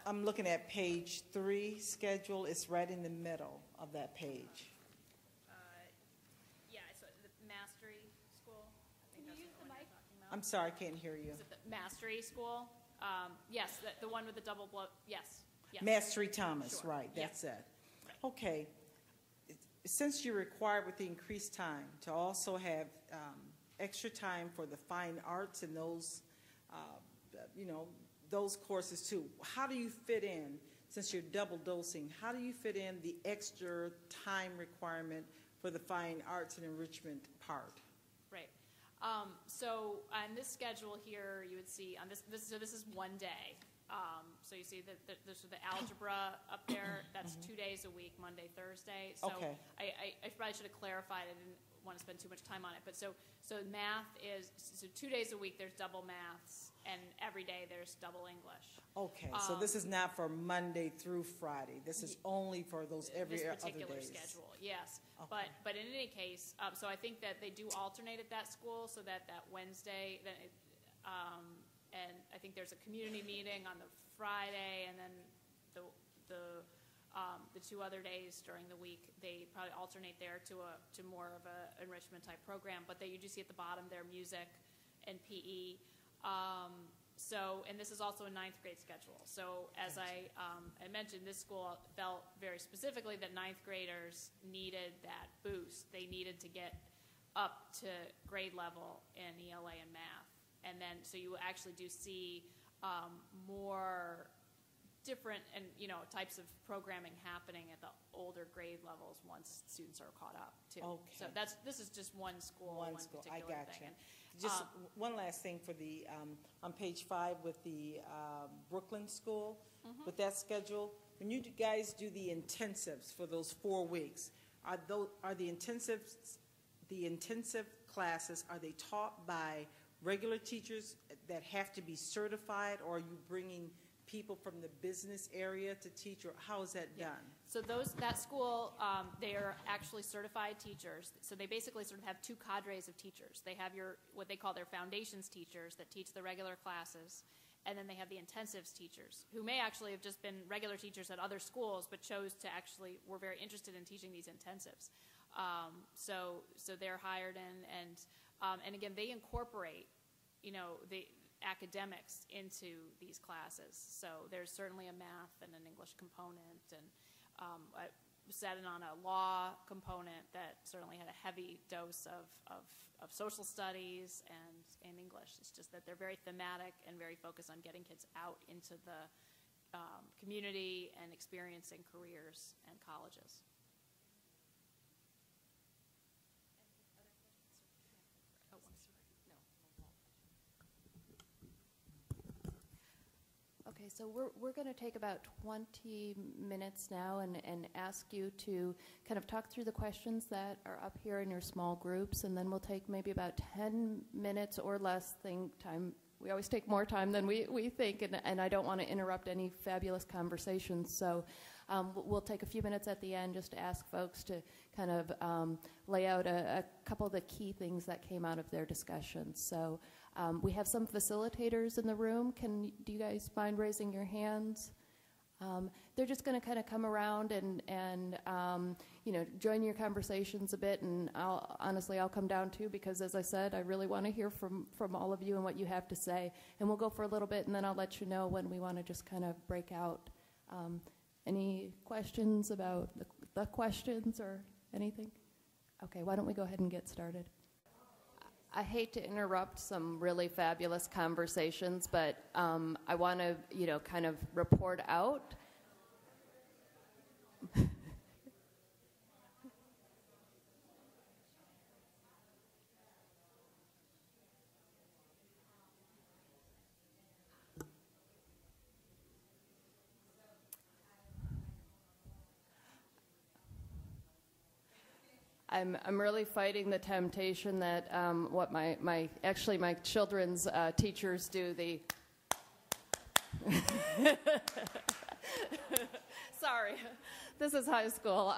I'm looking at page 3 schedule. It's right in the middle of that page. Yeah, so the Mastery School. I think that's the one you're talking about. I'm sorry, I can't hear you. Is it the Mastery School? Yes, the one with the double blow. Yes. Mastery Thomas, Sure. right, that's it. Right. Okay, since you're required with the increased time to also have extra time for the fine arts and those, those courses too, how do you fit in, since you're double dosing, how do you fit in the extra time requirement for the fine arts and enrichment part? Right. So on this schedule here, you would see on this is one day. So you see that there's the algebra up there. That's 2 days a week, Monday, Thursday. So okay. I probably should have clarified. want to spend too much time on it. But so math is, so 2 days a week there's double maths, and every day there's double English. Okay, so this is not for Monday through Friday. This is only for those every this other particular days. schedule, yes. Okay. But in any case, so I think that they do alternate at that school, so that Wednesday, and I think there's a community meeting on the Friday, and then the 2 other days during the week, they probably alternate there to more of a enrichment type program. But you do see at the bottom there music and PE. So, and this is also a 9th grade schedule. So as I mentioned, this school felt very specifically that 9th graders needed that boost. They needed to get up to grade level in ELA and math. And then, so you actually do see more different and types of programming happening at the older grade levels once students are caught up too. Okay. So this is just one school, one particular I got thing. you. Just one last thing for the on page 5 with the Brooklyn school, with that schedule. When you guys do the intensives for those 4 weeks, are the intensive classes, are they taught by regular teachers that have to be certified, or are you bringing people from the business area to teach, or how is that done? So that school, they are actually certified teachers. So they basically sort of have 2 cadres of teachers. They have what they call their foundations teachers that teach the regular classes, and then they have the intensives teachers, who may actually have just been regular teachers at other schools, but were very interested in teaching these intensives. So they're hired in, and again, they incorporate, the academics into these classes. So there's certainly a math and an English component, and I sat in on a law component that certainly had a heavy dose of social studies and English. It's just that they're very thematic and very focused on getting kids out into the community and experiencing careers and colleges. Okay, so we're going to take about 20 minutes now and ask you to kind of talk through the questions that are up here in your small groups, and then we'll take maybe about 10 minutes or less think time. We always take more time than we think, and I don't want to interrupt any fabulous conversations, so we'll take a few minutes at the end just to ask folks to kind of lay out a couple of the key things that came out of their discussions. So we have some facilitators in the room. Do you guys mind raising your hands? They're just going to kind of come around and join your conversations a bit, and I'll come down too, because as I said, I really want to hear from all of you and what you have to say. And we'll go for a little bit, and then I'll let you know when we want to just kind of break out. Any questions about the questions or anything? Okay, why don't we go ahead and get started? I hate to interrupt some really fabulous conversations, but I want to, kind of report out. I'm really fighting the temptation that what my children's teachers do. Sorry, this is high school.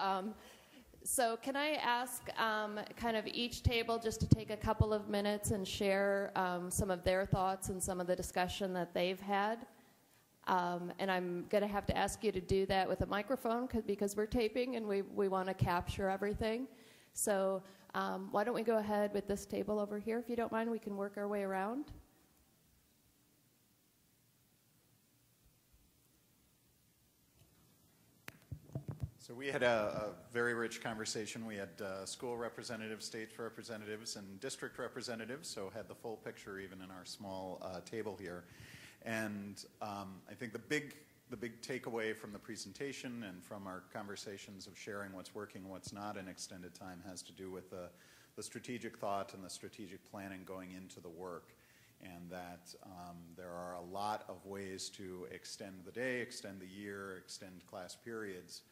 So can I ask kind of each table just to take a couple of minutes and share some of their thoughts and some of the discussion that they've had? And I'm going to have to ask you to do that with a microphone because we're taping and we want to capture everything. So why don't we go ahead with this table over here? If you don't mind, we can work our way around. So we had a very rich conversation. We had school representatives, state representatives, and district representatives, so had the full picture even in our small table here. And I think the big takeaway from the presentation and from our conversations of sharing what's working and what's not in extended time has to do with the strategic thought and the strategic planning going into the work, and that there are a lot of ways to extend the day, extend the year, extend class periods,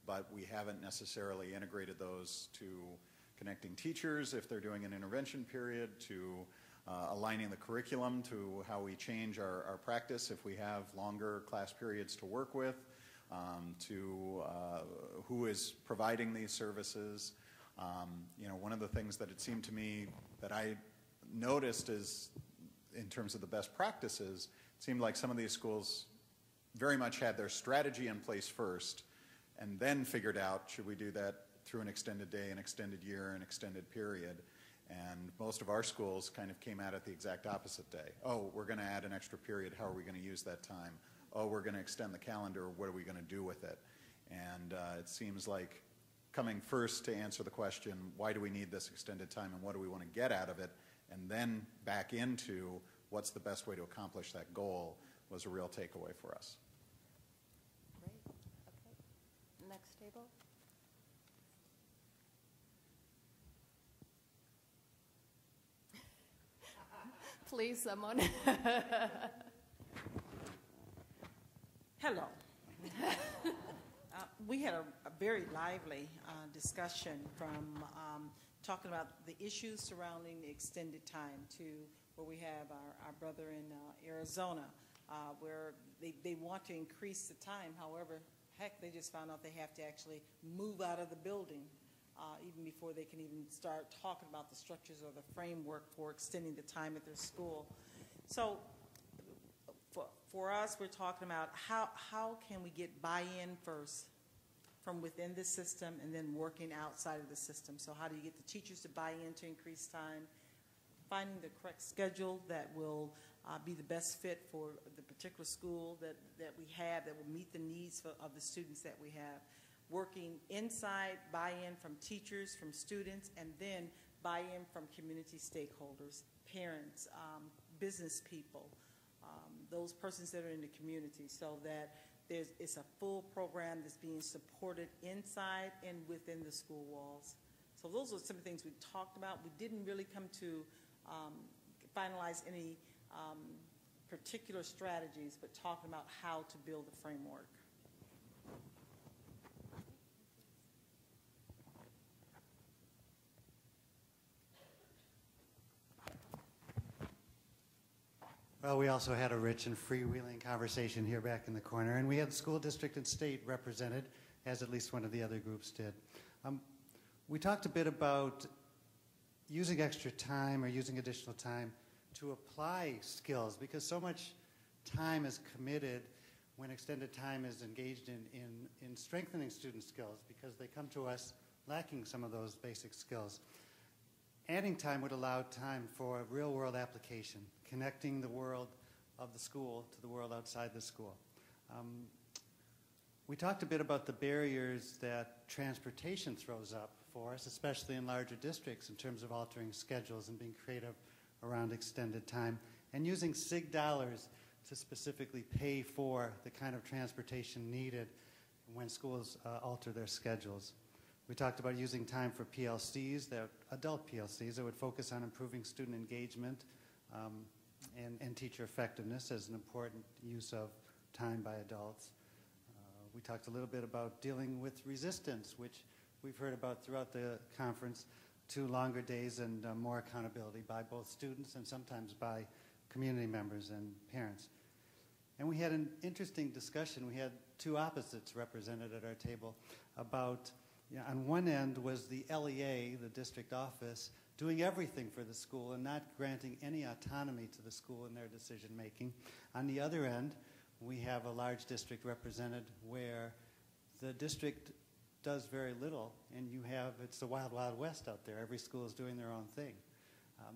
but we haven't necessarily integrated those to connecting teachers if they're doing an intervention period, to aligning the curriculum to how we change our practice if we have longer class periods to work with, to who is providing these services. One of the things that it seemed to me that I noticed is, in terms of the best practices, it seemed like some of these schools very much had their strategy in place first and then figured out, should we do that through an extended day, an extended year, an extended period. And most of our schools kind of came at it the exact opposite day. Oh, we're going to add an extra period. How are we going to use that time? Oh, we're going to extend the calendar. What are we going to do with it? And it seems like coming first to answer the question, why do we need this extended time and what do we want to get out of it, and then back into what's the best way to accomplish that goal, was a real takeaway for us. Great. Okay. Next table. Please, someone. Hello. We had a very lively discussion from talking about the issues surrounding the extended time to where we have our brother in Arizona, where they want to increase the time. However, heck, they just found out they have to actually move out of the building even before they can even start talking about the structures or the framework for extending the time at their school. So for us, we're talking about how can we get buy-in first from within the system and then working outside of the system. So how do you get the teachers to buy in to increase time, finding the correct schedule that will be the best fit for the particular school that we have, that will meet the needs of the students that we have, working inside, buy-in from teachers, from students, and then buy-in from community stakeholders, parents, business people, those persons that are in the community, so that it's a full program that's being supported inside and within the school walls. So those are some of the things we talked about. We didn't really come to finalize any particular strategies, but talking about how to build a framework. Well, we also had a rich and freewheeling conversation here back in the corner, and we had the school district and state represented, as at least one of the other groups did. We talked a bit about using extra time or using additional time to apply skills, because so much time is committed when extended time is engaged in strengthening student skills, because they come to us lacking some of those basic skills. Adding time would allow time for real-world application, connecting the world of the school to the world outside the school. We talked a bit about the barriers that transportation throws up for us, especially in larger districts, in terms of altering schedules and being creative around extended time, and using SIG dollars to specifically pay for the kind of transportation needed when schools alter their schedules. We talked about using time for PLCs, adult PLCs, that would focus on improving student engagement and teacher effectiveness as an important use of time by adults. We talked a little bit about dealing with resistance, which we've heard about throughout the conference, to longer days and more accountability by both students and sometimes by community members and parents. And we had an interesting discussion. We had two opposites represented at our table about, on one end was the LEA, the district office, doing everything for the school and not granting any autonomy to the school in their decision making. On the other end, we have a large district represented where the district does very little, and it's the wild, wild west out there. Every school is doing their own thing.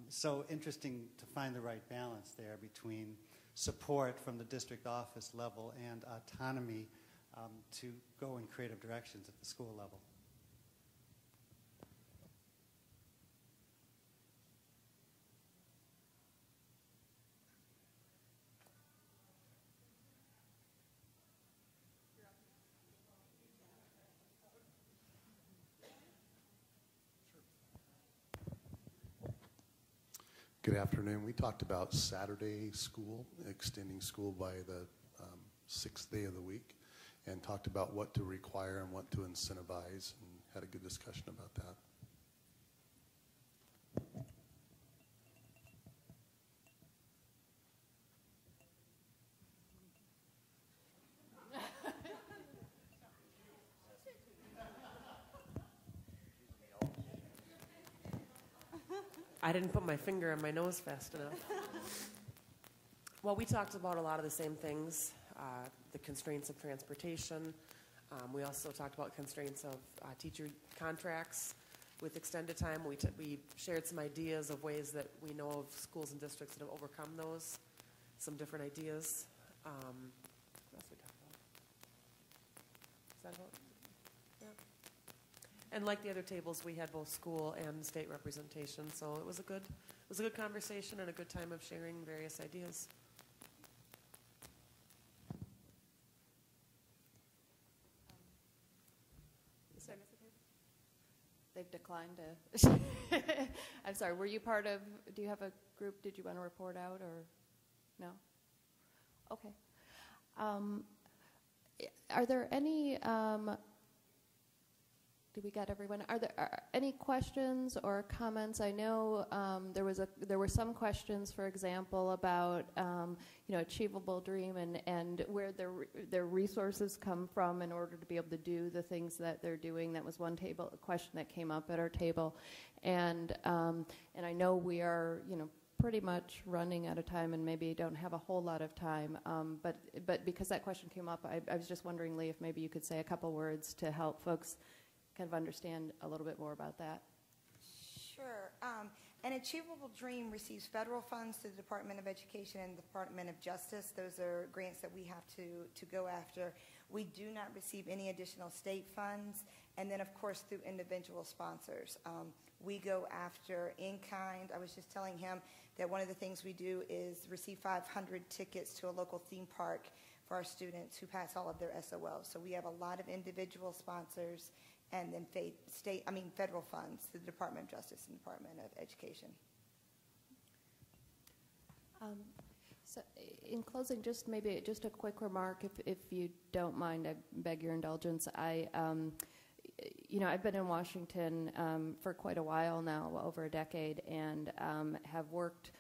So interesting to find the right balance there between support from the district office level and autonomy to go in creative directions at the school level. Good afternoon. We talked about Saturday school, extending school by the 6th day of the week, and talked about what to require and what to incentivize, and had a good discussion about that. I didn't put my finger on my nose fast enough. Well, we talked about a lot of the same things, the constraints of transportation. We also talked about constraints of teacher contracts with extended time. We shared some ideas of ways that we know of schools and districts that have overcome those, some different ideas. What else we talked about? Is that about? Yeah. And like the other tables, we had both school and state representation, so it was a good conversation and a good time of sharing various ideas. They've declined to. I'm sorry, were you part of, do you have a group, did you want to report out or no? Okay. Are there any, did we get everyone? Are there any questions or comments? I know there were some questions, for example, about Achievable Dream and where their resources come from in order to be able to do the things that they're doing. That was one question that came up at our table, and I know we are pretty much running out of time and maybe don't have a whole lot of time. But because that question came up, I was just wondering, Lee, if maybe you could say a couple words to help folks kind of understand a little bit more about that. Sure. An Achievable Dream receives federal funds through the Department of Education and the Department of Justice. Those are grants that we have to go after. We do not receive any additional state funds. And then, of course, through individual sponsors. We go after in-kind. I was just telling him that one of the things we do is receive 500 tickets to a local theme park for our students who pass all of their SOLs. So we have a lot of individual sponsors and then federal funds through the Department of Justice and Department of Education. So in closing, just a quick remark, if you don't mind, I beg your indulgence. I've been in Washington for quite a while now, over a decade, and have worked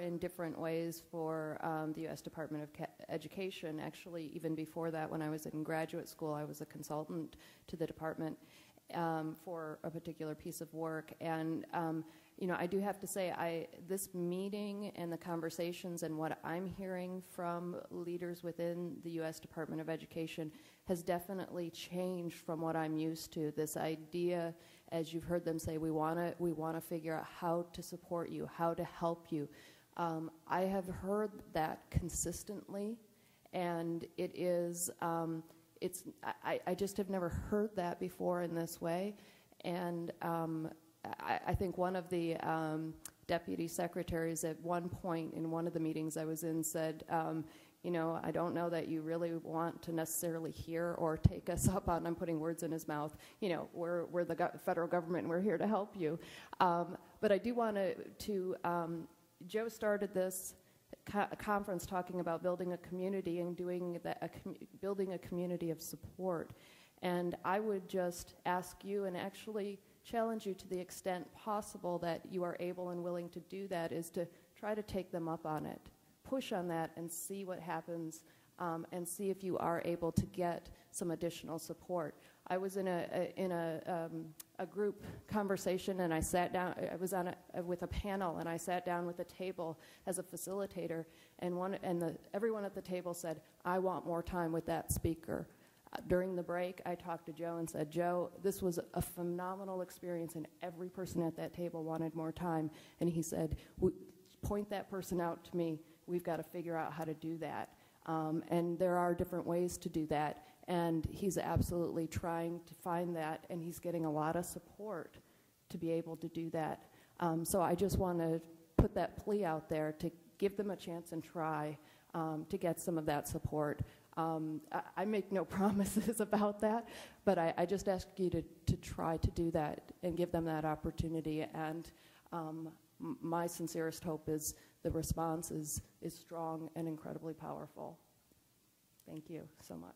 in different ways for the U.S. Department of Education. Actually, even before that, when I was in graduate school, I was a consultant to the department for a particular piece of work. And I do have to say, this meeting and the conversations and what I'm hearing from leaders within the U.S. Department of Education has definitely changed from what I'm used to. This idea, as you've heard them say, we want to figure out how to support you, how to help you. I have heard that consistently, and it is. I just have never heard that before in this way, and I think one of the deputy secretaries at one point in one of the meetings I was in said, I don't know that you really want to necessarily hear or take us up on, I'm putting words in his mouth, we're the federal government and we're here to help you. But I do want to Joe started this conference talking about building a community and building a community of support. And I would just ask you and actually challenge you to the extent possible that you are able and willing to do that, is to try to take them up on it. Push on that and see what happens, and see if you are able to get some additional support. I was in a group conversation, and I sat down. I was with a panel, and I sat down with a table as a facilitator, and everyone at the table said, "I want more time with that speaker." During the break, I talked to Joe and said, "Joe, this was a phenomenal experience, and every person at that table wanted more time." And he said, "Point that person out to me. We've got to figure out how to do that." And there are different ways to do that. And he's absolutely trying to find that, and he's getting a lot of support to be able to do that. So I just want to put that plea out there to give them a chance and try to get some of that support. I make no promises about that, but I just ask you to try to do that and give them that opportunity. And my sincerest hope is the response is strong and incredibly powerful. Thank you so much.